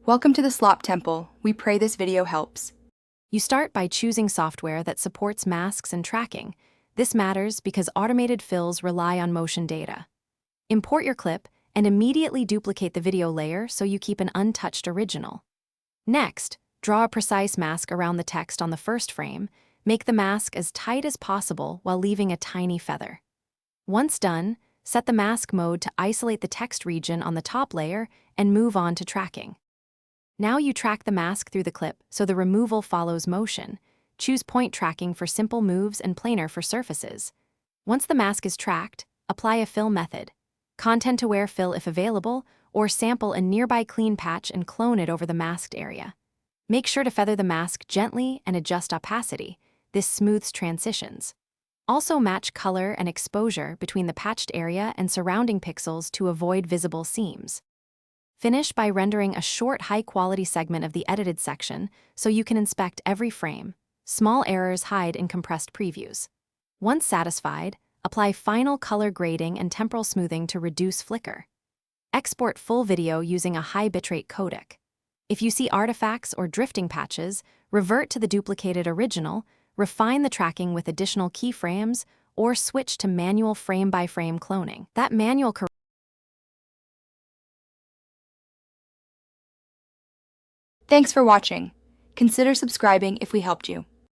Welcome to the Slop Temple. We pray this video helps. You start by choosing software that supports masks and tracking. This matters because automated fills rely on motion data. Import your clip and immediately duplicate the video layer so you keep an untouched original. Next, draw a precise mask around the text on the first frame. Make the mask as tight as possible while leaving a tiny feather. Once done, set the mask mode to isolate the text region on the top layer and move on to tracking. Now you track the mask through the clip so the removal follows motion. Choose point tracking for simple moves and planar for surfaces. Once the mask is tracked, apply a fill method. Content-aware fill if available, or sample a nearby clean patch and clone it over the masked area. Make sure to feather the mask gently and adjust opacity. This smooths transitions. Also match color and exposure between the patched area and surrounding pixels to avoid visible seams. Finish by rendering a short, high-quality segment of the edited section so you can inspect every frame. Small errors hide in compressed previews. Once satisfied, apply final color grading and temporal smoothing to reduce flicker. Export full video using a high bitrate codec. If you see artifacts or drifting patches, revert to the duplicated original, refine the tracking with additional keyframes, or switch to manual frame-by-frame cloning. That manual Thanks for watching. Consider subscribing if we helped you.